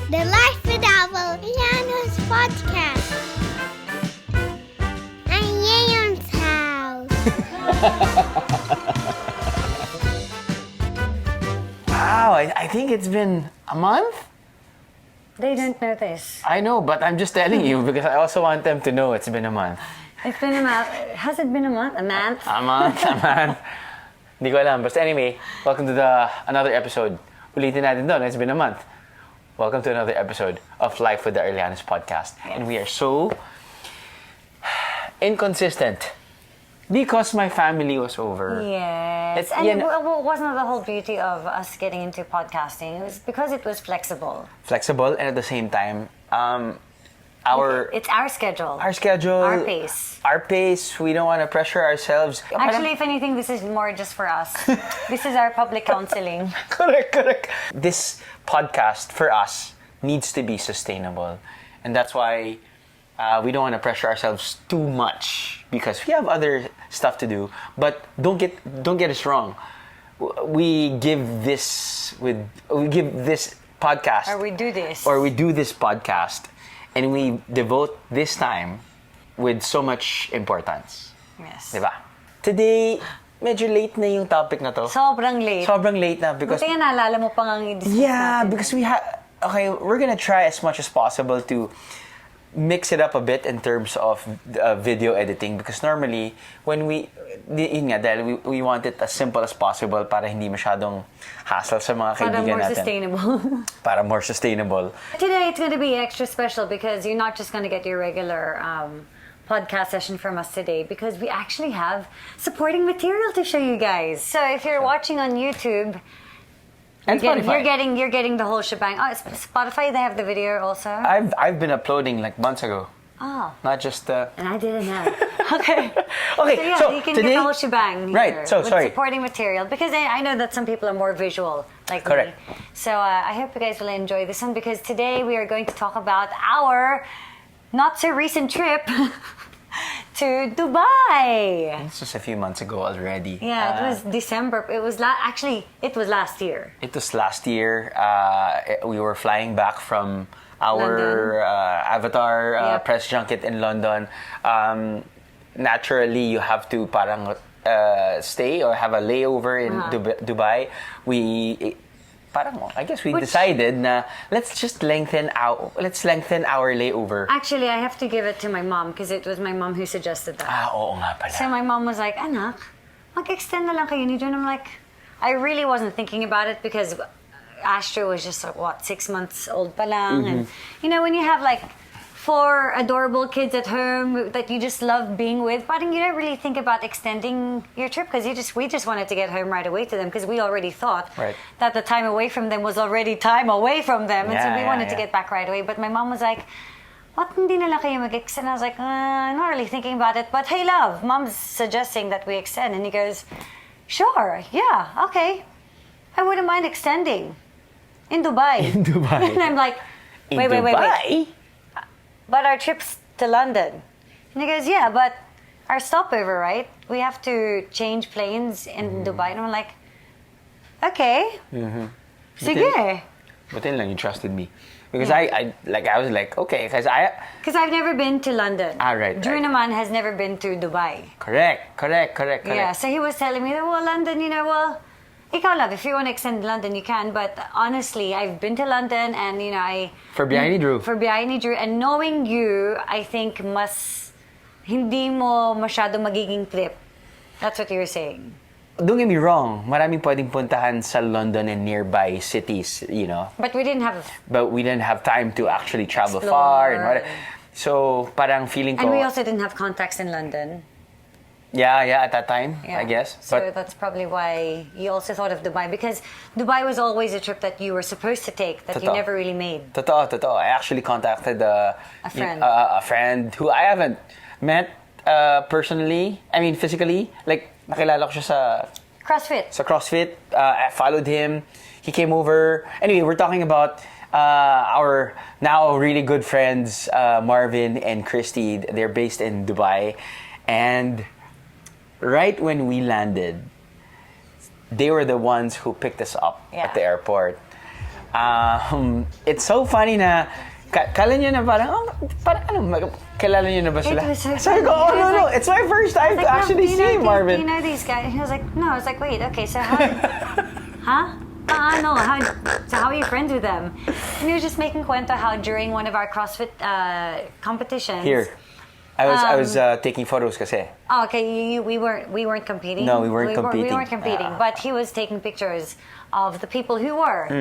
The Life Without Filipinos podcast. Ang Yayon's house. Wow, I think it's been a month? They don't know this. I know, but I'm just telling you because I also want them to know it's been a month. It's been a month. Has it been a month? A month? A month. Hindi ko alam. But anyway, welcome to another episode. Ulitin natin doon, it's been a month. Welcome to another episode of Life with the Arlianos podcast. Yes. And we are so inconsistent because my family was over. Yes. And it wasn't the whole beauty of us getting into podcasting. It was because it was flexible. Flexible, and at the same time, it's our schedule. Our schedule. Our pace. Our pace. We don't want to pressure ourselves. Actually, if anything, this is more just for us. This is our public counseling. Correct. This podcast for us needs to be sustainable. And that's why we don't want to pressure ourselves too much because we have other stuff to do. But don't get us wrong. We give this podcast. Or we do this podcast. And we devote this time with so much importance. Yes. Diba? Today, medyo late na yung topic na to. Sobrang late. Sobrang late na because... Buti nga naalala mo pang ang i-discuss natin. Because we're gonna try as much as possible to mix it up a bit in terms of video editing because normally, when dahil we want it as simple as possible para hindi masyadong hassle sa mga kaibigan natin. Para more sustainable. Today it's going to be extra special because you're not just going to get your regular podcast session from us today because we actually have supporting material to show you guys. So if you're watching on YouTube, and Spotify. You're getting the whole shebang. Oh, Spotify, they have the video also? I've been uploading like months ago. Oh. Not just... And I didn't know. Okay. Okay, so you can today, get the whole shebang here. Right, so with sorry. Supporting material. Because I know that some people are more visual like Correct. me. So I hope you guys will enjoy this one because today we are going to talk about our not so recent trip to Dubai. This was a few months ago already. Yeah, it was December. It was it was last year. It was last year. We were flying back from our Avatar press junket in London. Naturally, you have to parang stay or have a layover in Dubai. I guess we decided na let's lengthen our layover. Actually, I have to give it to my mom because it was my mom who suggested that. Oo nga pala. So my mom was like, anak, mag-extend na lang kayo ni John. I'm like, I really wasn't thinking about it because Astro was just 6 months old pa lang. And when you have like 4 adorable kids at home that you just love being with, but you don't really think about extending your trip because we just wanted to get home right away to them because we already thought that the time away from them was already time away from them, and so we wanted to get back right away. But my mom was like, "What? Hindi na lang kayo mag-extend?" I was like, "I'm not really thinking about it, but hey, love, mom's suggesting that we extend," and he goes, "Sure, yeah, okay, I wouldn't mind extending in Dubai." In Dubai, and I'm like, wait. But our trip's to London. And he goes, yeah, but our stopover, right? We have to change planes in Dubai. And I'm like, okay. Sige. But then you trusted me. Because I was like, okay. Because I've never been to London. Right. Drew naman has never been to Dubai. Correct. Yeah, so he was telling me that, London, ikaw love, if you want to extend London, you can. But honestly, I've been to London and, For biyahe ni Drew. For biyahe ni Drew. And knowing you, I think hindi mo masyado magiging trip. That's what you're saying. Don't get me wrong. Maraming pwedeng puntahan sa London and nearby cities, But we didn't have time to actually travel explore. far. And whatever. So, parang feeling ko... And we also didn't have contacts in London. Yeah, at that time, I guess. So that's probably why you also thought of Dubai, because Dubai was always a trip that you were supposed to take that you never really made. Totoo. I actually contacted a friend who I haven't met personally. I mean, physically. Like, nakilala ko siya sa CrossFit. I followed him. He came over. Anyway, we're talking about our now really good friends, Marvin and Christy. They're based in Dubai. And right when we landed, they were the ones who picked us up at the airport. It's so funny na kala niya na parang kilala niyo na ba sila? Sabi ko, no, it's my first time to actually see Marvin. Do you know these guys? He was like, no. I was like, wait, okay, so how? Huh? No, so how are you friends with them? And he was just making kwento how during one of our CrossFit competitions. Here. I was taking photos kasi. Oh, okay, we weren't competing. No, we weren't competing. We weren't competing, but he was taking pictures of the people who were.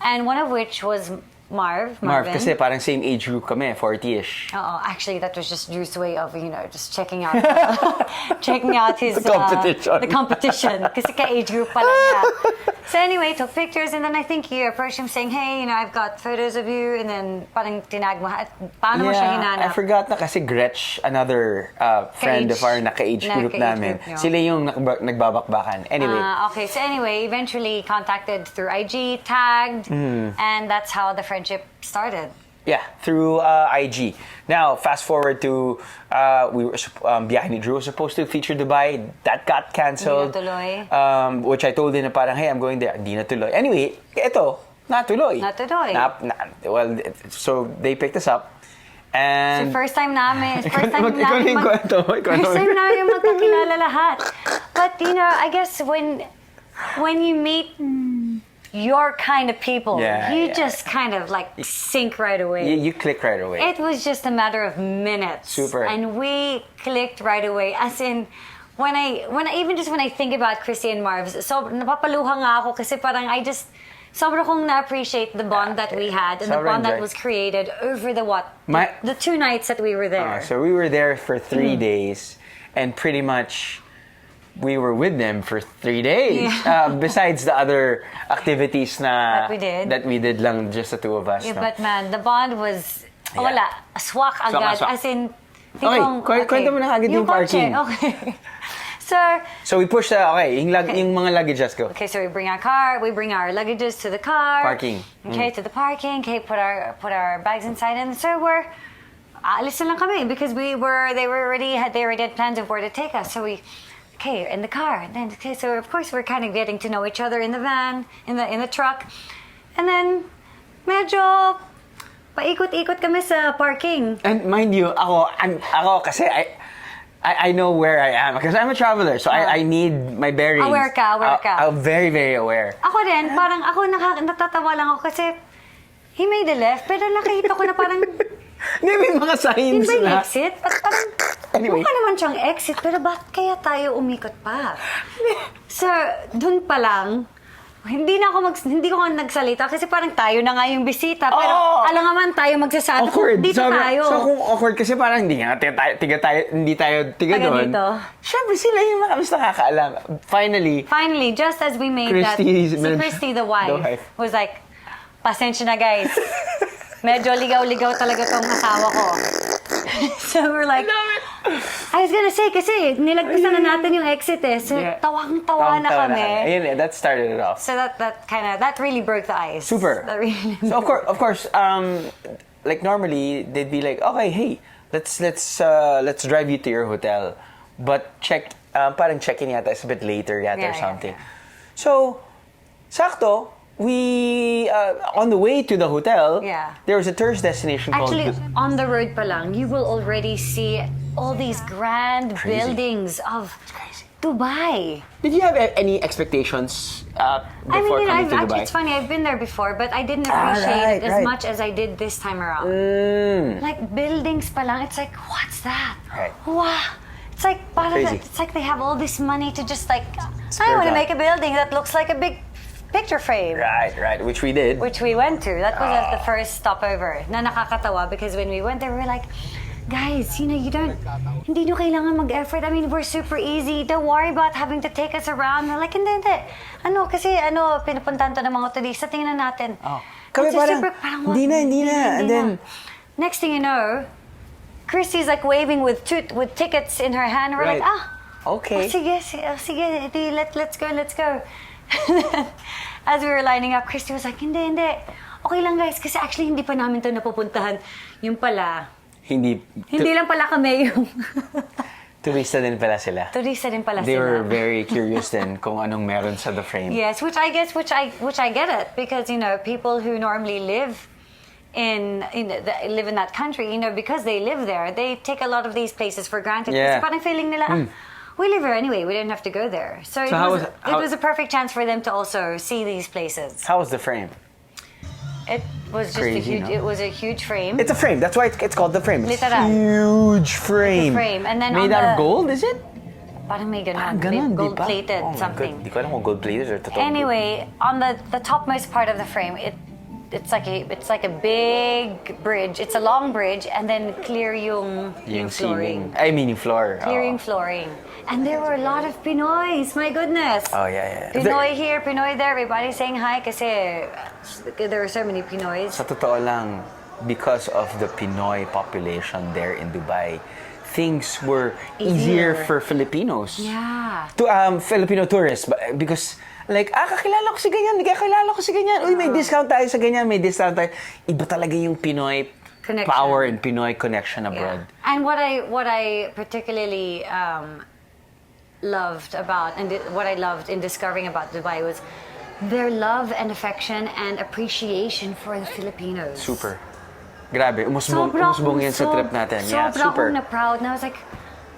And one of which was Marvin. Kasi parang same age group kami, 40-ish. Actually, that was just Drew's way of, just checking out his the competition. Kasi ka-age group pala niya. So anyway, took pictures, and then I think you approached him saying, hey, I've got photos of you, and then parang tinag mo, paano mo siya hinanap? I forgot na kasi Gretch, another friend of our naka-age group namin. Sila yung nagbabakbakan. Anyway. Okay, so anyway, eventually contacted through IG, tagged, and that's how the friendship started. Yeah, through IG. Now, fast forward to biyahe ni Drew was supposed to feature Dubai. That got cancelled. Hindi natuloy. Which I told him na parang, hey, I'm going there. Hindi natuloy. Anyway, ito, natuloy. Well, so they picked us up. And so first time namin namin magkakilala lahat. But, I guess when you meet your kind of people, you just kind of like sync right away. You click right away. It was just a matter of minutes. Super. And we clicked right away. As in, when I think about Christy and Marv, so napapaluha nga ako kasi parang sobra kong na-appreciate the bond that we had and the bond that was created over the 2 nights that we were there. So we were there for 3 days, and pretty much we were with them for 3 days. Besides the other activities that we did lang just the two of us. Yeah, but man, the bond was wala, swak agad. As in, kwento mo na agad yung parking. Okay. So we pushed yung mga luggages go. Okay, so we bring our luggages to the car. Parking. Okay, to the parking. Okay, put our bags inside, and so we're aalis na lang kami because they already had plans of where to take us. So we in the car. And then so of course we're kind of getting to know each other in the van, in the truck. And then medyo paikot-ikot kami sa parking. And mind you, ako kasi I know where I am because I'm a traveler, so I need my bearings. Aware ka. I'm very, very aware. Ako din, parang ako natatawa lang ako kasi he made a left, pero nakita ko na parang may mga signs yun ba na. Exit? Parang, anyway. Mukha naman siyang exit, pero bakit kaya tayo umikot pa? So, dun pa lang, hindi ko nga nagsalita kasi parang tayo na nga yung bisita, pero alangaman tayo magsasabi kung dito tayo. So kung awkward kasi parang hindi tayo tiga doon. Siyempre sila yung mas nakakaalam. Finally, just as we made Christy, the wife, was like, pasensya na guys. Medyo ligaw-ligaw talaga tong asawa ko. So we're like, I was gonna say, kasi nilagpasan na natin yung exit eh. So tawang-tawa na kami. Ayun, that started it off. So that really broke the ice. Super. So of course, like normally they'd be like, okay, hey, let's drive you to your hotel, but parang check-in yata is a bit later or something. Yeah. So, sakto. We on the way to the hotel, there was a tourist destination called... Actually, on the road pa lang, you will already see all these grand buildings of Dubai. Did you have any expectations before coming to Dubai? It's funny, I've been there before, but I didn't appreciate it as much as I did this time around. Like, buildings pa lang, it's like, what's that? Right. Wow! It's like they have all this money to just like, I want to make a building that looks like a big picture frame. Right. Which we did. Which we went to. That was the first stopover. Na nakakatawa because when we went there, we were like, guys, hindi nyo kailangan mag-effort. I mean, we're super easy. Don't worry about having to take us around. We're like, hindi. Kasi pinupuntahan to ng mga turista. Tingnan natin. Kami parang, hindi na. And then, next thing you know, Christy's like waving with tickets in her hand. We're like, okay. Sige, let's go. As we were lining up, Christy was like, hindi. Okay lang guys, kasi actually hindi pa namin to napupuntahan. Yung pala, hindi lang pala kami yung... Turista din pala sila. Turista din pala They sila. were very curious din kung anong meron sa the frame. Yes, which I get it, because people who normally live live in that country, because they live there, they take a lot of these places for granted. Yeah. Kasi parang feeling nila, we live here anyway, we didn't have to go there. So, it was a perfect chance for them to also see these places. How was the frame? It was just Crazy, it was a huge frame. It's a frame. That's why it's called the frame. It's Literal. huge frame. It's a frame. And then made out of gold, is it? Parang may Parang ganon, ganon, di ba? gold-plated Oh my something. God. Di ko alam kung gold-plated or totoo. Anyway, on the topmost part of the frame, it's like a big bridge. It's a long bridge, and then clear yung flooring. Ceiling. I mean, yung floor. Clearing flooring. And there were a lot of Pinoys. My goodness. Oh, yeah. Pinoy here, Pinoy there. Everybody's saying hi kasi there are so many Pinoys. Sa totoo lang, because of the Pinoy population there in Dubai, things were easier for Filipinos. Yeah. To Filipino tourists, because kakilala ko si ganyan, kakilala ko si ganyan. Uy, may discount tayo sa ganyan, may discount tayo. Iba talaga yung Pinoy Connection. power and Pinoy connection abroad. Yeah. And what I particularly loved about, and what I loved in discovering about Dubai was their love and affection and appreciation for the Filipinos. Super. Grabe, umusbong yan sa trip natin. Yeah, super. Sobra akong na-proud. And I was like,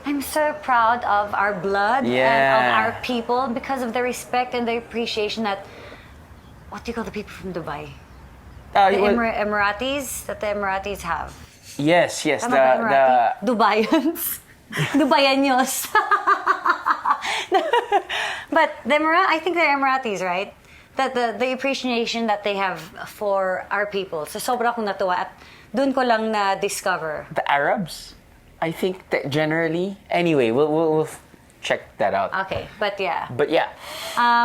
I'm so proud of our blood and of our people because of the respect and the appreciation that, what do you call the people from Dubai? The Emiratis, that the Emiratis have. Yes, Tama ba, Emirati? Dubaians. Dubayanyos. But I think they're Emiratis, right? That the appreciation that they have for our people. So sobra akong natuwa at dun ko lang na-discover. The Arabs, I think that generally. Anyway, we'll check that out. Okay, but yeah.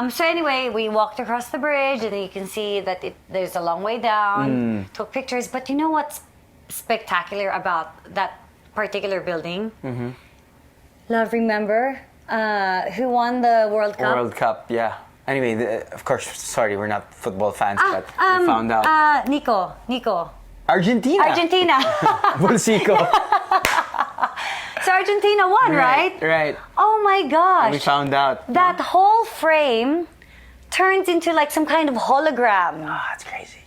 So anyway, we walked across the bridge, and you can see that there's a long way down. Took pictures, but you know what's spectacular about that particular building? Mm-hmm. Love, remember who won the World Cup? World Cup, yeah. Anyway, of course, sorry, we're not football fans, but we found out. Nico. Argentina. Bolsico. So Argentina won, right? Right. Oh my gosh. And we found out. That whole frame turns into like some kind of hologram. Oh, that's crazy.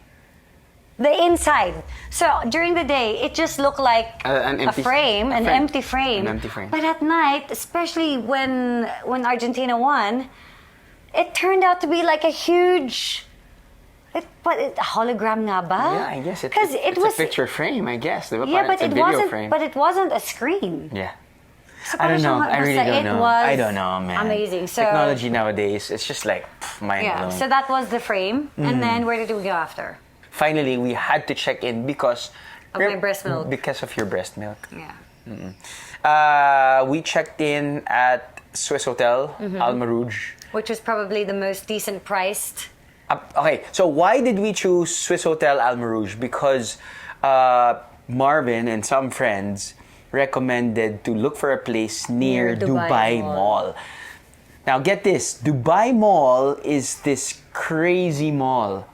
The inside. So during the day, it just looked like an empty frame. An empty frame. But at night, especially when Argentina won, it turned out to be like a huge... hologram nga ba? Yeah, I guess it's a picture frame, I guess. Yeah, but it wasn't a screen. Yeah. So I don't know. I really don't know. I don't know, man. Amazing. So, technology nowadays, it's just like mind blowing. So that was the frame. And then where did we go after? Finally, we had to check in because of my breast milk. Because of your breast milk. Yeah. We checked in at Swiss Hotel, Al Marouge. Which was probably the most decent priced. Okay, so why did we choose Swiss Hotel Al Marouge? Because Marvin and some friends recommended to look for a place near Dubai Mall. Now get this, Dubai Mall is this crazy mall.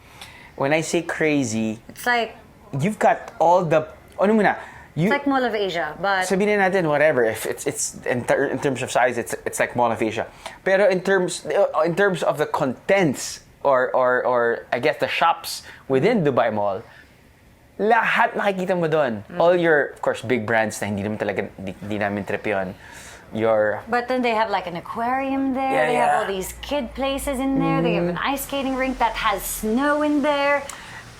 When I say crazy, it's like you've got all the it's like Mall of Asia, but sabihin natin whatever. If it's in terms of size, it's like Mall of Asia. Pero in terms of the contents or I guess the shops within Dubai Mall, lahat nakikita mo doon. All your, of course, big brands na hindi namin trip yun. But then they have like an aquarium there. They have all these kid places in there. They have an ice skating rink that has snow in there.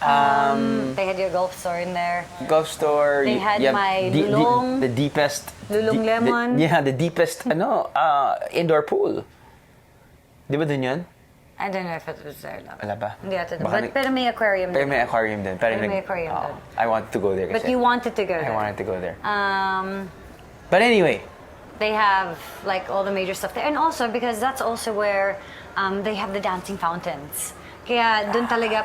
They had your golf store in there. Golf store. They had my Lulong. The deepest. Lulong Lemon. The deepest indoor pool. Di ba dun yun? I don't know if it was there. Wala ba? Hindi ata. Pero may aquarium din. Pero may aquarium din. I wanted to go there. But you wanted to go there. I wanted to go there. But anyway. They have like all the major stuff there. And also because that's also where they have the dancing fountains. Kaya dun talaga,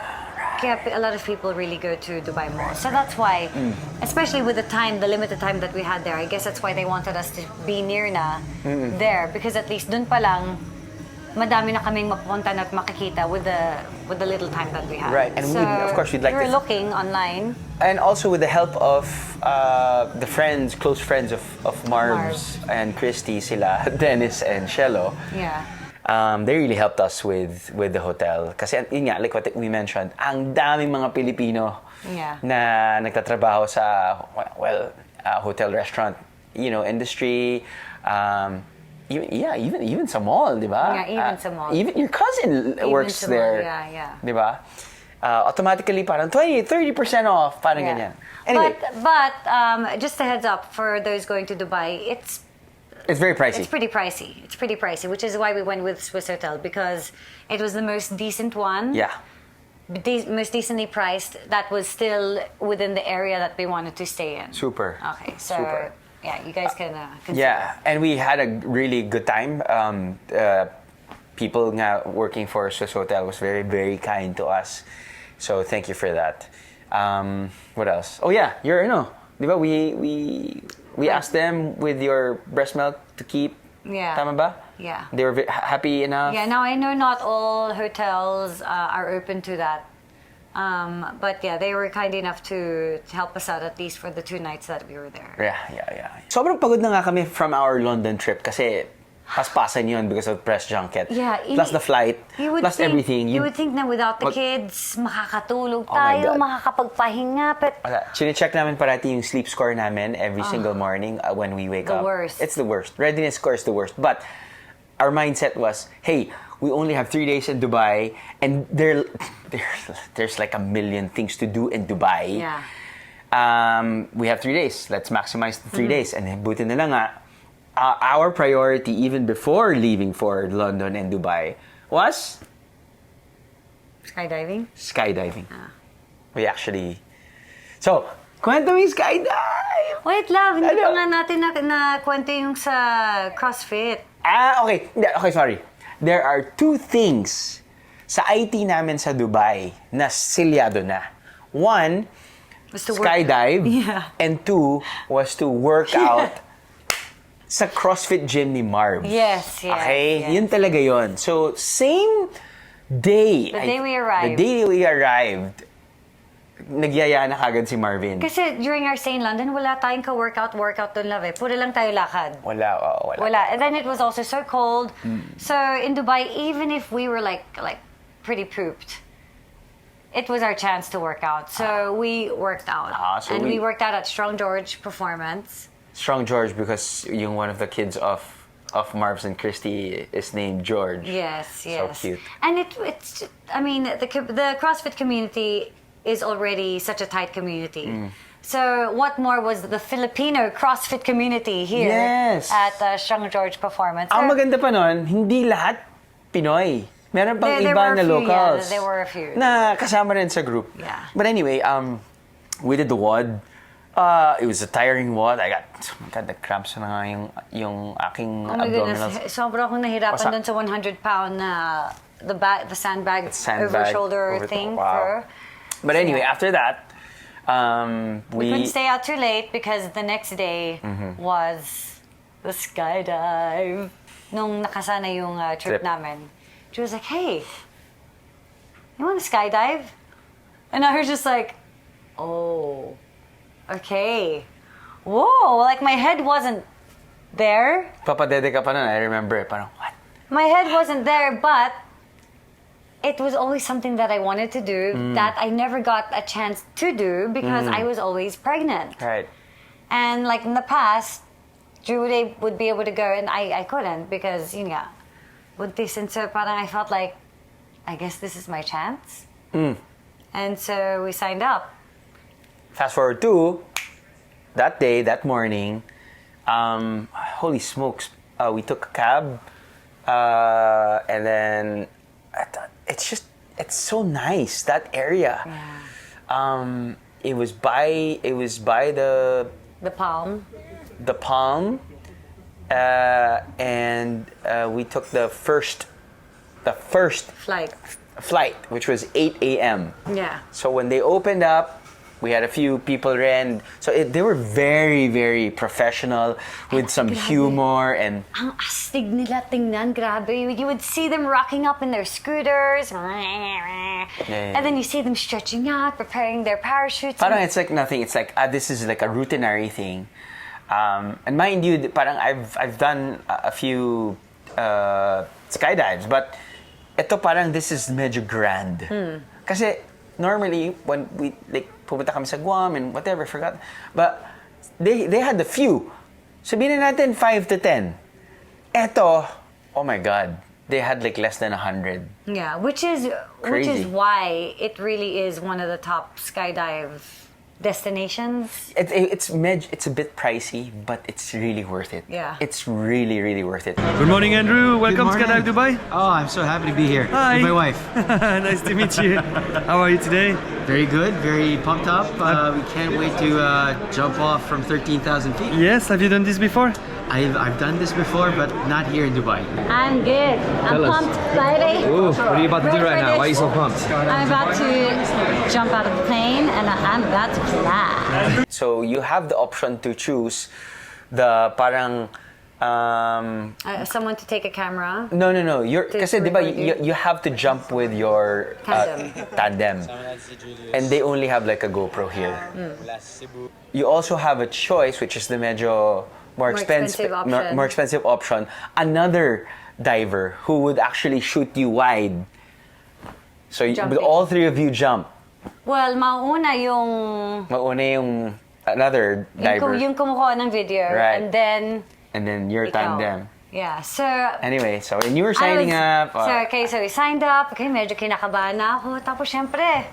a lot of people really go to Dubai Mall. So that's why, especially with the limited time that we had there, I guess that's why they wanted us to be near there. Because at least dun pa lang, madami na kaming mapupuntahan at makikita with the little time that we have. Right, and so of course we'd like we were to... looking online. And also with the help of the close friends of Marv's and Christy, sila, Dennis and Shello. Yeah. They really helped us with the hotel. Kasi yun nga, like what we mentioned, ang daming mga Pilipino na nagtatrabaho sa, hotel, restaurant, industry. Even sa mall, di ba? Yeah, even sa mall. Even your cousin works there. Yeah. Di ba? Automatically parang 20-30% off, parang ganyan. Anyway. But just a heads up for those going to Dubai, it's very pricey. It's pretty pricey, which is why we went with Swiss Hotel, because it was the most decent one. Yeah. Most decently priced. That was still within the area that we wanted to stay in. Super. Okay, so Super. yeah, you guys can consider. Yeah, and we had a really good time. People nga working for Swiss Hotel was very, very kind to us. So thank you for that. What else? Oh yeah, di ba we asked them with your breast milk to keep. Yeah. Tama ba? Yeah. They were happy enough. Yeah. Now I know not all hotels are open to that, but yeah, they were kind enough to help us out at least for the 2 nights that we were there. Yeah. Sobrang pagod na nga kami from our London trip kasi paspasan yun because of press junket. Yeah, plus the flight, plus everything. You would think na without the kids, makakatulog my tayo, God. makakapagpahinga. But chine-check namin parati yung sleep score namin every single morning when we wake up. The worst. It's the worst. Readiness score is the worst. But our mindset was, hey, we only have 3 days in Dubai and there's like a million things to do in Dubai. Yeah. We have 3 days. Let's maximize the 3 days. And buti na lang nga, our priority even before leaving for London and Dubai was skydiving. We actually... So, kwento mo yung skydive! Wait, love, hindi pa nga natin na kwento yung sa CrossFit. Okay. Okay, sorry. There are 2 things sa IT namin sa Dubai na silyado na. 1, skydive. Yeah. And 2 was to work out sa CrossFit gym ni Marv. Yes. Okay? Yun talaga yun. So, same day. The day we arrived, nagyaya na kagad si Marvin. Kasi during our stay in London, wala tayong ka-workout doon, love. Puro lang tayo lakad. Wala. And then it was also so cold. So in Dubai, even if we were like pretty pooped, it was our chance to work out. So we worked out. We worked out at Strong George Performance. Strong George because one of the kids of Marv's and Christy is named George. Yes. So cute. And it's the CrossFit community is already such a tight community. So what more was the Filipino CrossFit community here at Strong George Performance. Ang maganda pa nun, hindi lahat Pinoy. Meron pang iba na locals. There were a few. Na kasama rin sa group. Yeah. But anyway, we did the WOD. It was a tiring WOD. I got the cramps na nga yung aking abdominals. My goodness, sobra akong nahirapan dun sa 100-pound na the sandbag over shoulder thing. Wow. But anyway, after that, we couldn't stay out too late because the next day was the skydive. Nung nakasana yung trip namin, she was like, "Hey, you want to skydive?" And I was just like, "Oh, okay." Whoa, like my head wasn't there. Papadede ka pa nun, I remember. Parang, what? My head wasn't there, but it was always something that I wanted to do that I never got a chance to do because I was always pregnant. Right. And like in the past, Julie would be able to go and I couldn't because, buntis. And so parang I felt like, I guess this is my chance. And so we signed up. Fast forward to that day, that morning, holy smokes, we took a cab and then it's so nice, that area. Yeah. It was by the Palm. The Palm, and we took the first Flight. flight, which was 8 a.m. Yeah. So when they opened up, We had a few people rin. So they were very, very professional with some humor and... Ang astig nila tingnan, grabe. You would see them rocking up in their scooters. And then you see them stretching out, preparing their parachutes. Parang it's like nothing. It's like, this is like a routinary thing. And mind you, parang I've done a few skydives, but ito parang this is medyo grand. Kasi normally, when we, like, pumunta kami sa Guam and whatever, forgot. But they had a few. Sabihin na natin 5 to 10. Eto, oh my God, they had like less than 100. Yeah, which is why it really is one of the top skydive destinations. It's a bit pricey, but it's really worth it. Yeah. It's really, really worth it. Good morning, Andrew. Welcome to Skydive Dubai. Oh, I'm so happy to be here. Hi. With my wife. Nice to meet you. How are you today? Very good, very pumped up. We can't wait to jump off from 13,000 feet. Yes, have you done this before? I've done this before, but not here in Dubai. I'm good. I'm pumped, excited. Ooh, what are you about to do right now? Why are you so pumped? I'm about to jump out of the plane and I'm about to fly. So you have the option to choose the parang Someone to take a camera. No. Kasi diba record you have to jump with your tandem. And they only have like a GoPro here. You also have a choice, which is the medyo more expensive option. Another diver who would actually shoot you wide. So Jumping. all three of you jump. Well, mauna yung Another diver. yung kumukuha ng video. Right. And then your ikaw. tandem. Yeah, so... Anyway, so when you were signing up... So we signed up. Okay, medyo kinakabahan na ako. Tapos syempre,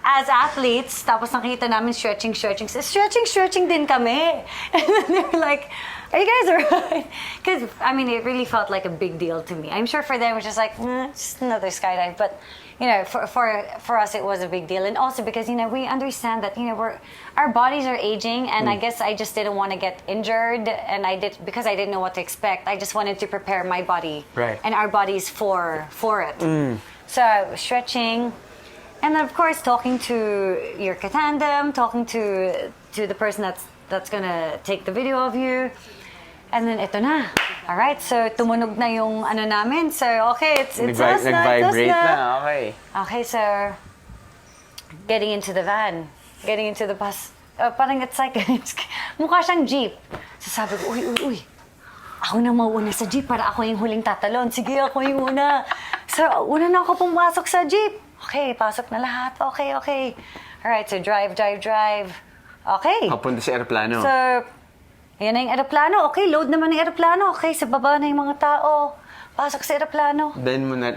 as athletes, tapos nakita namin stretching. Stretching din kami. And then they were like, are you guys alright? Because, I mean, it really felt like a big deal to me. I'm sure for them it was just like, just another skydive. But, you know, for us it was a big deal. And also because, you know, we understand that, you know, our bodies are aging, and I guess I just didn't want to get injured, and because I didn't know what to expect. I just wanted to prepare my body and our bodies for it. So stretching, and then of course talking to your katandem, talking to the person that's gonna take the video of you. And then ito na. All right, so tumunog na yung ano namin. So okay, it's us na. Nag-vibrate na. Okay. Okay, so getting into the van, getting into the bus. Parang it's like mukha siyang jeep. So sabi ko, uy. Ako na mauuna sa jeep para ako yung huling tatalon. Sige, ako yung una. So una na ako pumasok sa jeep. Okay, pasok na lahat. Okay. All right, so drive. Okay. Papunta sa aeroplano. So, yan na yung aeroplano. Okay, load naman yung aeroplano. Okay, sa baba na yung mga tao. Pasok sa aeroplano. Then mo na...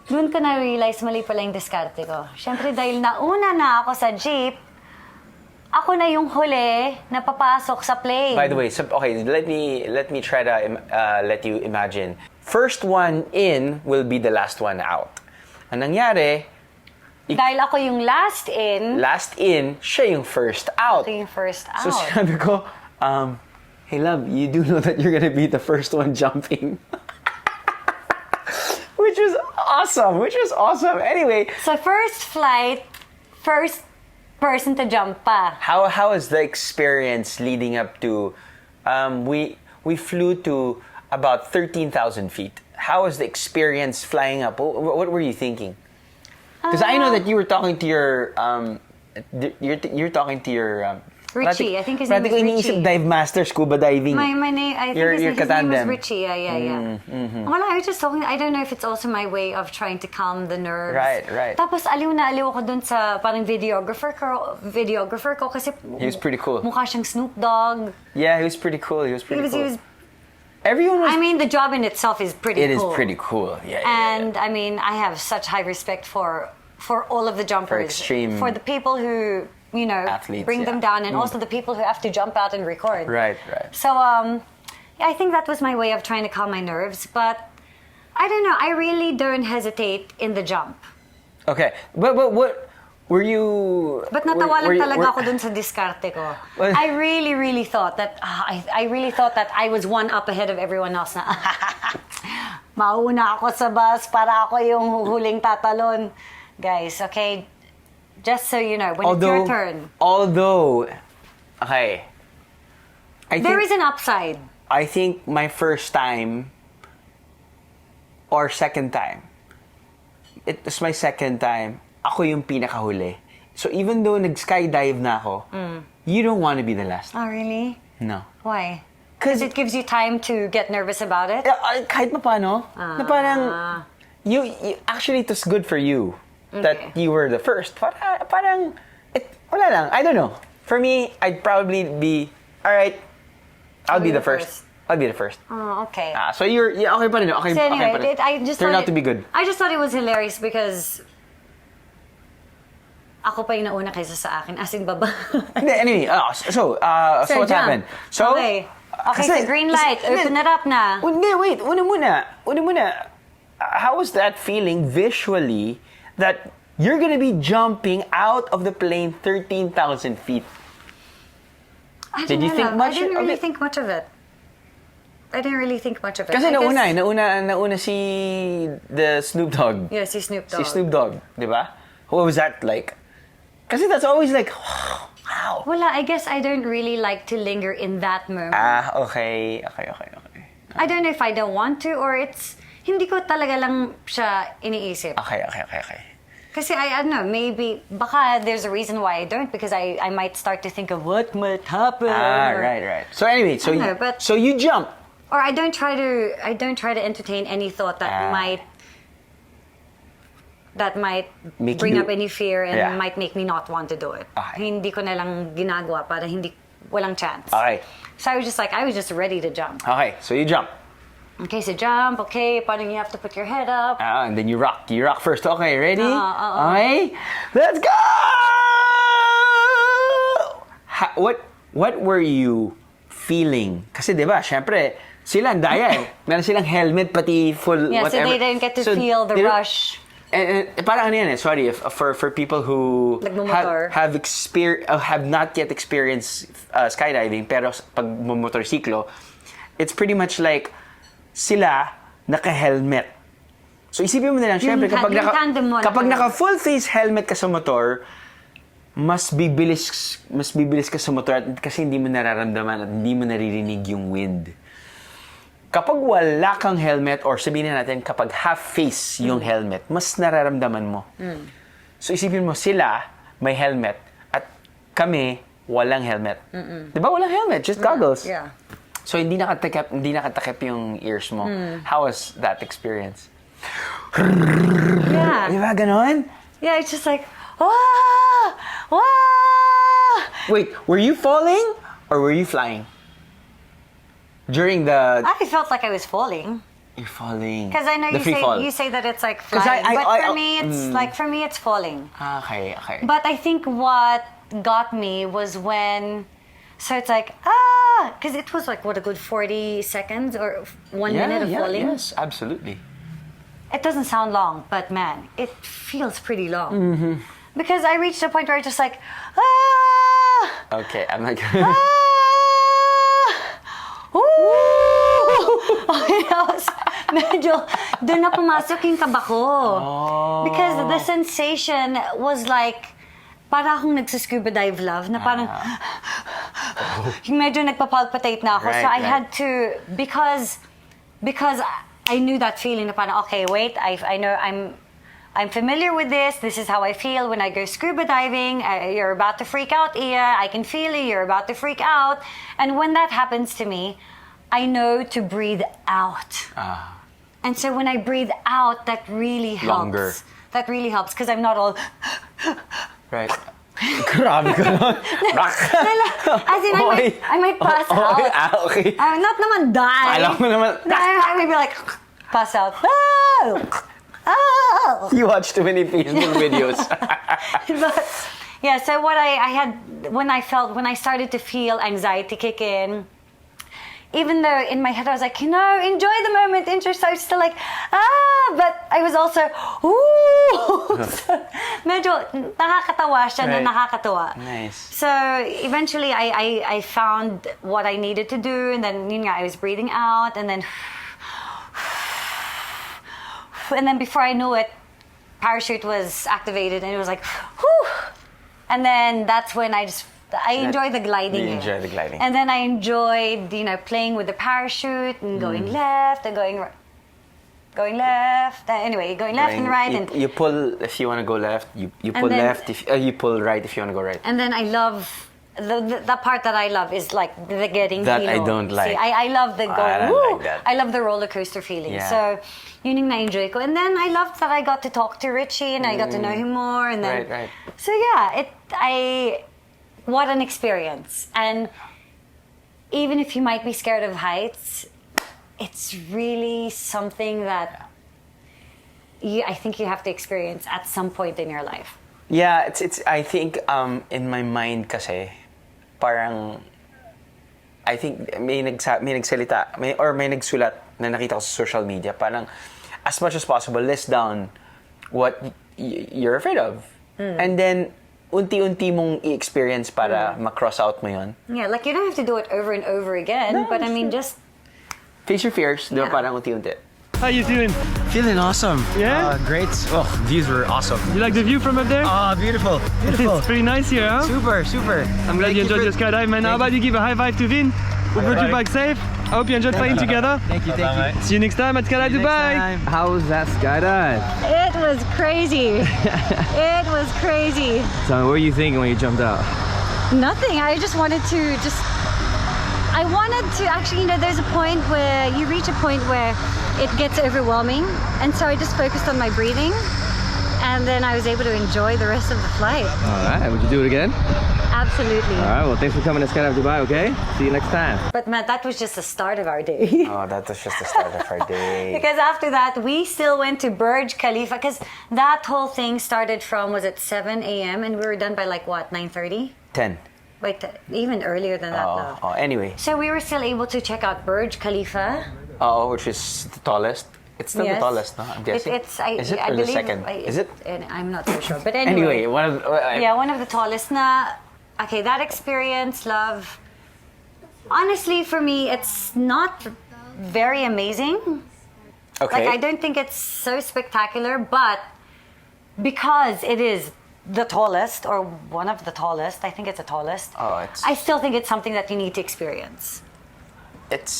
Doon ko na-realize mali pala yung diskarte ko. Siyempre, dahil nauna na ako sa jeep, ako na yung huli na papasok sa plane. By the way, okay, let me try to let you imagine. First one in will be the last one out. Ang nangyari... Dahil ako yung last in, siya yung first out. Ako yung first out. So sabi ko, hey love, you do know that you're gonna be the first one jumping. Which was awesome. Anyway. So first flight, first person to jump pa. How was the experience leading up to, we flew to about 13,000 feet. How was the experience flying up? What were you thinking? Because I know that you were talking to your, you're talking to your, Richie, I think his name is Richie. Dive master, scuba diving. My name, I think his name was Richie. Yeah. Well, I was just talking. I don't know if it's also my way of trying to calm the nerves. Right. Tapos aliw na aliw ako dun sa parang videographer ko kasi he was pretty cool. Mukha siyang Snoop Dogg. Yeah, he was pretty cool. He was Everyone was. I mean, the job in itself is pretty cool. It is pretty cool. Yeah. And I mean, I have such high respect for all of the jumpers. For the people who, you know, athletes, bring them down, and also the people who have to jump out and record. Right. So, I think that was my way of trying to calm my nerves. But I don't know. I really don't hesitate in the jump. Okay, but what were you? But natawa lang talaga ako dun sa diskarte ko. I really thought that I really thought that I was one up ahead of everyone else. Na mauna ako sa bus para ako yung huling tatalon. Guys, okay, Just so you know, when it's your turn. Although, okay. There is an upside. I think my first time or second time, it was my second time, ako yung pinakahuli. So even though nag-skydive na ako, you don't want to be the last. Oh, really? No. Why? Because it gives you time to get nervous about it? Kahit paano, na parang, you actually, it was good for you that you were the first. Parang, wala lang, I don't know. For me, I'd probably be, alright, I'll be the first. I'll be the first. Oh, okay. So you're okay pa rin. Okay, so anyway, okay pa rin. I just turned out to be good. I just thought it was hilarious because ako pa yung nauna kaysa sa akin. As in, baba. Anyway, so what's happened? So, okay, so green light. Open it up na. Wait. Una muna. How was that feeling visually that you're gonna be jumping out of the plane 13,000 feet? Did you think much? I didn't really think much of it. Kasi nauna si the Snoop Dogg. Yeah, si Snoop Dogg. Si Snoop Dogg, di ba? What was that like? Kasi that's always like, wow. Wala, I guess I don't really like to linger in that moment. Okay. I don't know if I don't want to or it's, hindi ko talaga lang siya iniisip. Okay. Kasi I don't know, maybe, baka there's a reason why I don't because I might start to think of what might happen. Right. So anyway, so you jump. Or I don't try to entertain any thought that might bring up any fear and might make me not want to do it. Okay. Hindi ko na lang ginagawa para walang chance. Okay. So I was just ready to jump. Okay, so you jump. Okay, so jump. Okay, parang you have to put your head up. And then you rock. You rock first. Okay, ready? Okay, let's go! What were you feeling? Kasi diba, syempre, sila ang daya eh. Meron silang helmet, pati full yeah, whatever. so they didn't get to feel the rush. Parang ano yan eh, sorry, for people who have not yet experienced skydiving, pero pag motorsiklo, it's pretty much like sila naka-helmet. So isipin mo na lang, syempre, kapag naka full face helmet ka sa motor, mas bibilis ka sa motor kasi hindi mo nararamdaman at hindi mo naririnig yung wind. Kapag wala kang helmet or sabihin na natin kapag half face yung helmet, mas nararamdaman mo. So isipin mo sila may helmet at kami walang helmet. Diba walang helmet? Just goggles. Yeah. So hindi nakatakip yung ears mo. How was that experience? Yeah. Diba ganon? Yeah, it's just like, wah! Wait, were you falling or were you flying? During the... I felt like I was falling. You're falling. Because I know you say that it's like flying, but for me it's falling. Okay. But I think what got me was when, so it's like, because it was like, what, a good 40 seconds or 1 minute of falling? Yes, absolutely. It doesn't sound long, but man, it feels pretty long. Because I reached a point where I just like, Okay, I'm like... Medyo doon na pumasok yung kaba ko. Because the sensation was like, para akong nagsuscuba dive love, na parang, medyo nagpapalpitate na ako. So I had to, because I knew that feeling na parang, okay, wait, I know I'm familiar with this. This is how I feel when I go scuba diving. You're about to freak out, Iya. I can feel you. You're about to freak out. And when that happens to me, I know to breathe out. And so when I breathe out, that really helps. Longer. That really helps because I'm not all... Right. Grabe ka nun. As in, I might pass out. Okay. Not naman die. Alam mo naman. I may be like, pass out. You watch too many Facebook videos. But, yeah, so what I had, when I started to feel anxiety kick in, even though in my head I was like, enjoy the moment, I was still like, but I was also, so, medyo nakakatawa siya na nakakatawa. Nice. So eventually I found what I needed to do, and then I was breathing out, and then before I knew it, parachute was activated, and it was like, whew. And then that's when I enjoy the gliding. You enjoy the gliding. And then I enjoyed, playing with the parachute and going left and going left. Anyway, going left and right. You pull if you want to go left. You pull left. You pull right if you want to go right. And then I love the part that I love is like the getting. That I don't like. See, I love the I don't woo! like that. I love the roller coaster feeling. Yeah. So yun yung na-enjoy ko. And then I loved that I got to talk to Richie and I got to know him more. And then Right. So yeah, what an experience. And even if you might be scared of heights, it's really something that I think you have to experience at some point in your life. Yeah, it's. I think in my mind kasi, parang, I think may nagsalita, may nagsulat na nakita ko sa social media, parang, as much as possible, list down what you're afraid of. And then, unti-unti mong i-experience para ma-cross out mo yun. Yeah, like you don't have to do it over and over again, No, but I mean, just... Face your fears, Yeah. parang unti-unti. How you feeling? Feeling awesome. Yeah? Great. Oh, views were awesome. You like the view from up there? Oh, beautiful. Beautiful. It's pretty nice here, huh? Super. I'm glad you enjoyed your skydive, man. How about you give a high five to Vin? Who brought you back safe? I hope you enjoyed flying together. Thank you. See you next time at Skydive Dubai. How was that skydive? It was crazy. It was crazy. So what were you thinking when you jumped out? Nothing. I just wanted to actually, there's a point where you reach a point where it gets overwhelming. And so I just focused on my breathing. And then I was able to enjoy the rest of the flight. All right, would you do it again? Absolutely. All right, well, thanks for coming to Skydive Dubai, okay? See you next time. But Matt, that was just the start of our day. Oh, that was just the start of our day. Because after that, we still went to Burj Khalifa. Because that whole thing started from, was it 7 a.m.? And we were done by like, what, 9:30? 10. Wait, even earlier than that, though. Anyway. So we were still able to check out Burj Khalifa. Which is the tallest. It's still the tallest, no? I'm guessing. Is it I or believe, the second? Is it? I'm not so sure. But anyway. One of the tallest. Okay, that experience, love. Honestly, for me, it's not very amazing. Okay. Like, I don't think it's so spectacular, but because it is the tallest, or one of the tallest, I think it's the tallest. I still think it's something that you need to experience. It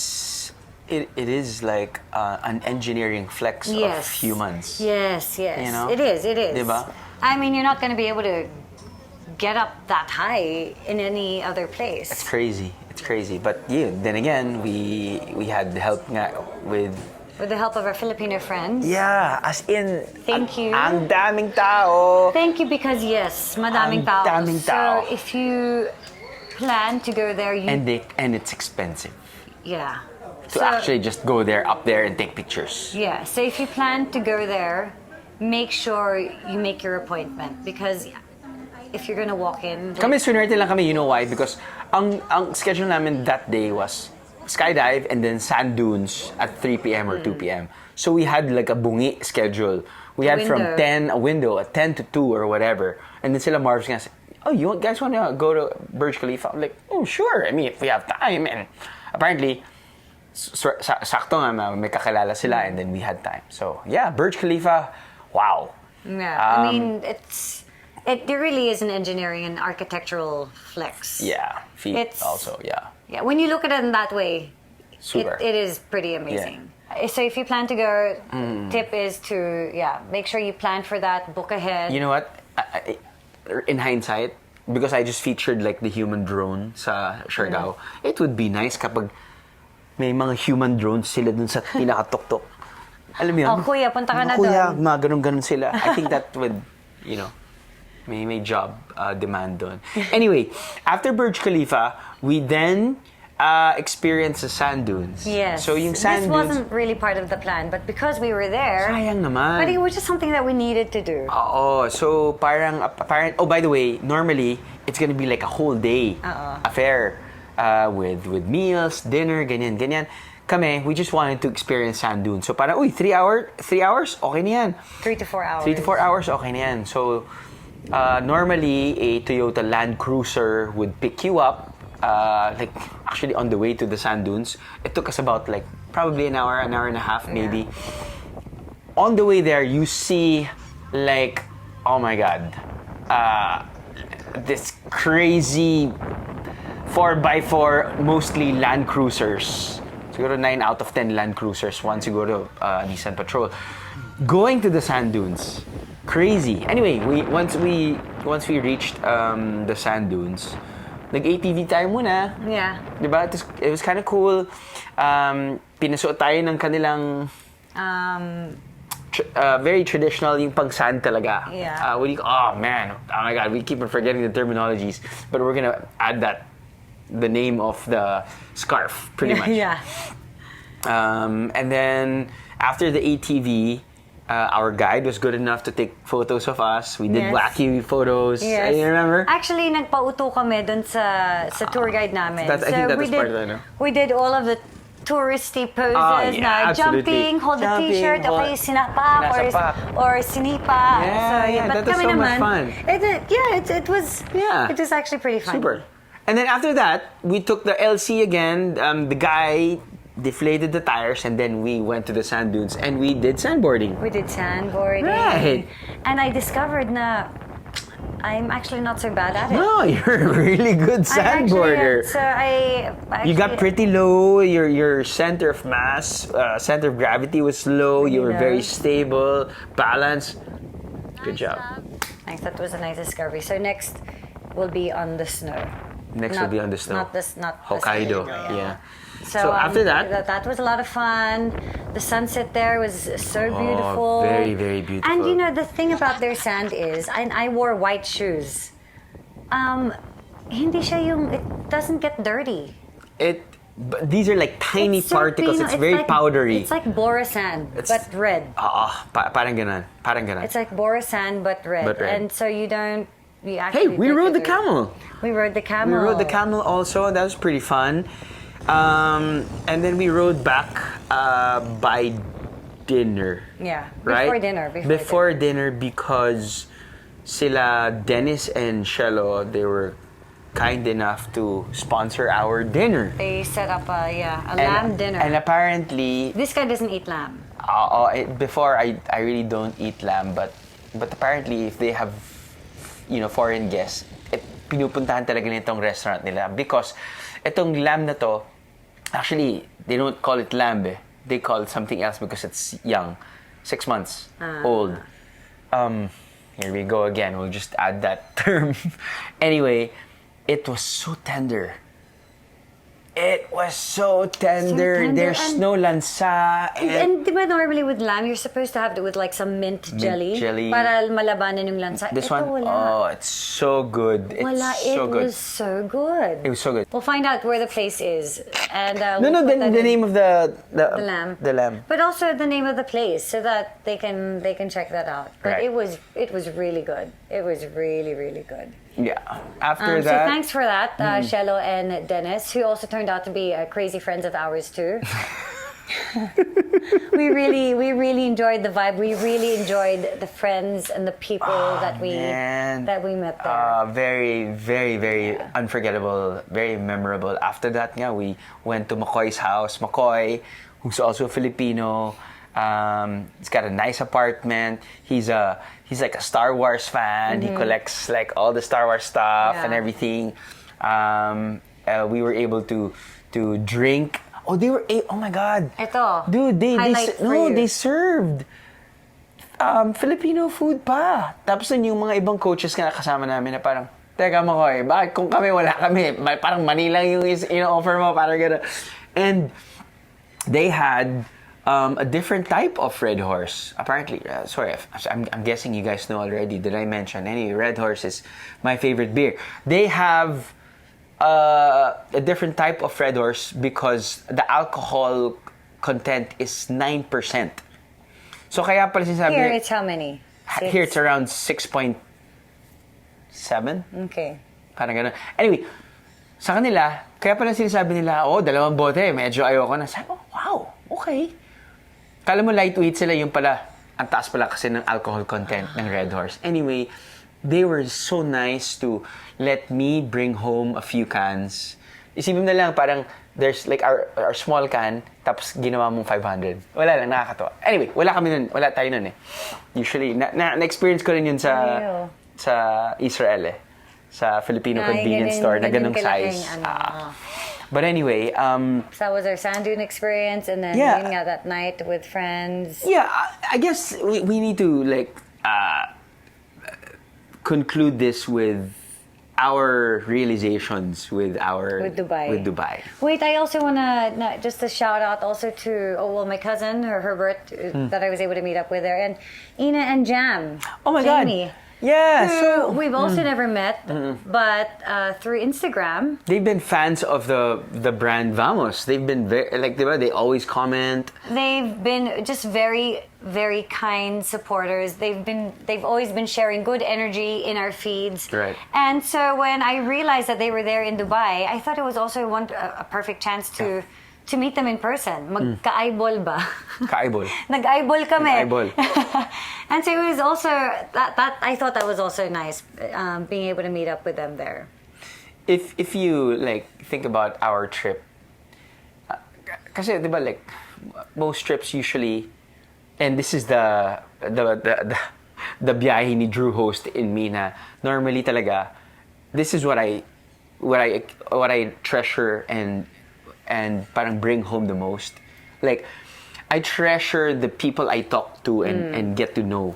is like an engineering flex of humans. Yes. You know? It is. Diba? I mean, you're not going to be able to get up that high in any other place. It's crazy. But yeah, then again, we had help with the help of our Filipino friends. Yeah, as in, Thank you. Ang daming tao. Thank you, because yes, madaming tao. Daming tao. So if you plan to go there, And it's expensive. Yeah. To actually just go there, up there, and take pictures. Yeah, so if you plan to go there, make sure you make your appointment, because if you're gonna walk in... Kami, swinerte lang kami, you know why? Because ang schedule namin that day was skydive and then sand dunes at 3 p.m. or 2 p.m. So we had like a bungi schedule. We had from 10, a window, at 10 to 2 or whatever. And then sila Marv's gonna say, oh, you guys wanna go to Burj Khalifa? I'm like, oh, sure. I mean, if we have time. And apparently, sakto nga, may kakilala sila, and then we had time. So yeah, Burj Khalifa, wow. Yeah, I mean, it really is an engineering and architectural flex. Yeah, feet also, yeah. Yeah, when you look at it in that way, Super. It is pretty amazing. Yeah. So if you plan to go, tip is to, make sure you plan for that, book ahead. You know what? In hindsight, because I just featured like the human drone sa Siargao, it would be nice kapag may mga human drones sila dun sa pinakatuktok. Alam mo yun? Oh, kuya, punta ka na kuya, doon. mga ganun-ganun sila. I think that would, may job demand doon. Anyway, after Burj Khalifa, we then experienced the sand dunes. Yes. So yung sand this dunes... wasn't really part of the plan, but because we were there... Sayang naman. But it was just something that we needed to do. Oo. So parang... Oh, by the way, normally, it's gonna be like a whole day affair. With meals, dinner, ganyan. Kami, we just wanted to experience sand dunes. So parang, 3 hours, okay na yan. 3 to 4 hours. 3 to 4 hours, okay na yan. So, normally, a Toyota Land Cruiser would pick you up, actually on the way to the sand dunes. It took us about probably an hour and a half, maybe. On the way there, you see like, oh my God, this crazy 4x4, mostly Land Cruisers. Siguro 9 out of 10 Land Cruisers once you go to Nissan Patrol. Going to the sand dunes. Crazy. Anyway, once we reached the sand dunes, nag-ATV tayo muna. Yeah. Diba? It was kind of cool. Pinasuot tayo ng kanilang very traditional, yung pang sand talaga. Yeah. Oh man, oh my God, we keep on forgetting the terminologies, but we're gonna add the name of the scarf, pretty much. Yeah. And then after the ATV, our guide was good enough to take photos of us. We did wacky photos. Yes. You remember? Actually, nagpauto kami dun sa tour guide namin. I think that was part of it, no? We did all of the touristy poses na jumping, hold the t-shirt, okay, sinapak or sinipa. Yeah, but that was kami so naman, much fun. It was actually pretty fun. Super. And then after that, we took the LC again. The guy deflated the tires, and then we went to the sand dunes and we did sandboarding. We did sandboarding. Right. And I discovered na I'm actually not so bad at it. No, you're a really good sandboarder. You got pretty low. Your center of mass, center of gravity was low. You were very stable, balanced. Good job. Thanks. That was a nice discovery. So next will be on the snow. Will be on the snow. Not Hokkaido. The Yeah. So after that was a lot of fun. The sunset there was so beautiful. Very, very beautiful. And you know the thing about their sand is, and I wore white shoes. Hindi siya it doesn't get dirty. But these are like tiny It's so particles. fino. It's very powdery. It's like Bora sand, but red. Parang ganon. It's like Bora sand, but red. And so you actually. Hey, we rode the camel. We rode the camel. We rode the camel also. That was pretty fun. And then we rode back by dinner. Yeah, right? Before dinner. Because sila Dennis and Shello, they were kind enough to sponsor our dinner. They set up a lamb dinner. And apparently this guy doesn't eat lamb. Before I really don't eat lamb, but apparently if they have foreign guests, pinupuntahan talaga nitong restaurant nila because itong lamb na to, actually they don't call it lamb they call it something else because it's young, 6 months old. Here we go again, we'll just add that term. Anyway, it was so tender. It was so tender. There's no lansa. And diba normally with lamb, you're supposed to have it with like some mint jelly. Para malabanan yung lansa. This one, wala. It's so good. It was so good. It was so good. We'll find out where the place is. And the name of the lamb. The lamb. But also the name of the place so that they can check that out. But it was really good. It was really, really good. Yeah. After that. So thanks for that, Shello and Dennis, who also turned out to be crazy friends of ours too. we really enjoyed the vibe. We really enjoyed the friends and the people that we met there. Very, very, very unforgettable, very memorable. After that, we went to McCoy's house. McCoy, who's also a Filipino. He's got a nice apartment. He's like a Star Wars fan. He collects like all the Star Wars stuff and everything. We were able to drink. Oh my God. Ito. Dude, they served Filipino food pa. Tapos yung mga ibang coaches na kasama namin na parang, teka Makoy, bakit kung kami wala kami? Parang mani lang yung offer mo, parang gano'n. And they had a different type of Red Horse. Apparently, I'm guessing you guys know already. Did I mention? Anyway, Red Horse is my favorite beer. They have a different type of Red Horse because the alcohol content is 9%. So kaya pala sinasabi here it's how many? Here it's around 6.7. Okay. Parang ganun. Anyway, sa kanila, kaya pala sinasabi nila, 2 bote, medyo ayoko na. Sabi ko, wow, okay. Kala mo lightweight sila, yung pala, ang taas pala kasi ng alcohol content ng Red Horse. Anyway, they were so nice to let me bring home a few cans. Isipin na lang, parang there's like our small can, tapos ginawa mong 500. Wala lang, nakakatawa. Anyway, wala tayo nun eh. Usually, na-experience ko rin yun sa Israel eh. Sa Filipino convenience store na ganung size. But anyway, so that was our sand dune experience, and then yun nga that night with friends. Yeah, I guess we need to like conclude this with our realizations with Dubai. Wait, I also wanna just a shout out also to my cousin, Herbert, that I was able to meet up with there, and Ina and Jam. Oh my Jamie, God. Yeah, so we've also never met, but through Instagram. They've been fans of the brand Vamos. They've been they always comment. They've been just very, very kind supporters. They've always been sharing good energy in our feeds. Right. And so when I realized that they were there in Dubai, I thought it was also a perfect chance to meet them in person. Magka-eyeball ba? Ka-eyeball. Nag-eyeball kami. Nag-eyeball. And so it was also, that I thought that was also nice, being able to meet up with them there. If you like think about our trip, kasi diba like most trips usually, and this is the biyahe ni Drew host in me na normally talaga, this is what I treasure and parang bring home the most. Like, I treasure the people I talk to and get to know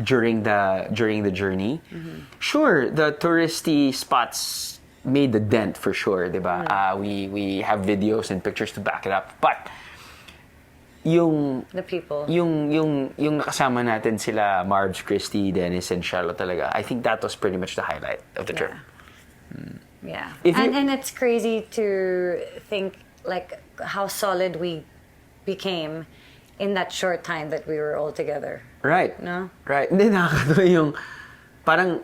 during the journey. Sure, the touristy spots made the dent for sure, diba? We have videos and pictures to back it up. But the people, yung nakasama natin sila Marbs, Christy, Dennis, and Charlotte talaga. I think that was pretty much the highlight of the trip. Yeah, and it's crazy to think like how solid we became in that short time that we were all together. Right. No? Right. Hindi, nakakatawa yung parang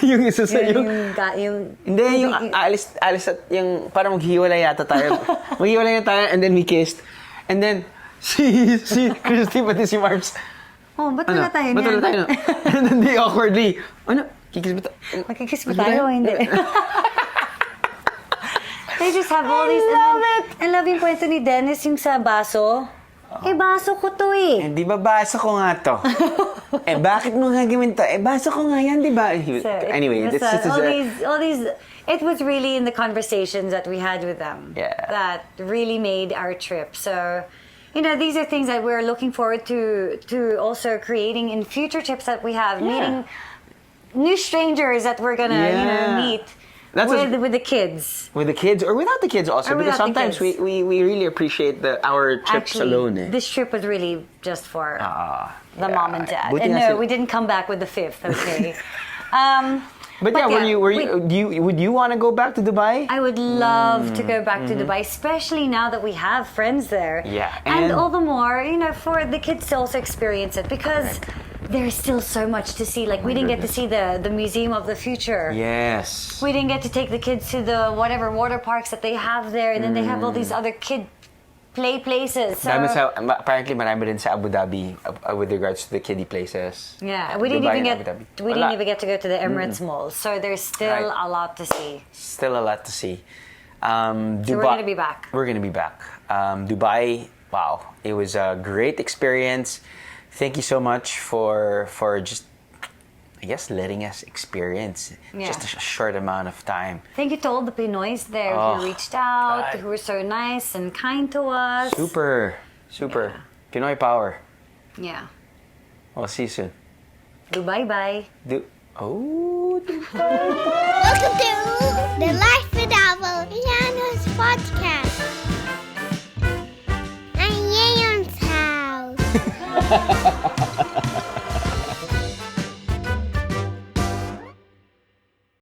yung isa sa hindi, yung alis at yung parang maghiwalay yata tayo. Maghiwalay na tayo and then we kissed. And then si Christy pati si Marbs. Oh, ba't wala tayo Ba't wala tayo? And then they awkwardly, kikis ba tayo? Magkikiss ba tayo? Hindi. They just have all these. I love yung kwento ni Dennis yung sa baso. Baso ko to eh. Di ba baso ko nga to? Bakit mo nga gawin to? Baso ko nga yan, di ba? Anyway, all these. It was really in the conversations that we had with them that really made our trip. So, these are things that we're looking forward to also creating in future trips that we have, meeting new strangers that we're gonna meet. With the kids. With the kids or without the kids also. Because sometimes we really appreciate our trips alone. This trip was really just for the mom and dad. And no, we didn't come back with the fifth, okay? But would you want to go back to Dubai? I would love to go back to Dubai, especially now that we have friends there. Yeah. And all the more, for the kids to also experience it because there's still so much to see. Like, we didn't get to see the Museum of the Future. Yes. We didn't get to take the kids to the whatever water parks that they have there. And then they have all these other kid play places. So, apparently, marami rin sa Abu Dhabi with regards to the kiddie places. Yeah, we didn't even get to go to the Emirates Mall. So there's still a lot to see. Still a lot to see. So we're going to be back. We're going to be back. Dubai, wow. It was a great experience. Thank you so much for just, I guess, letting us experience just a short amount of time. Thank you to all the Pinoys there who reached out, who were so nice and kind to us. Super. Yeah. Pinoy power. Yeah. We'll see you soon. Dubai bye. Dubai. Welcome to the Life with Apple.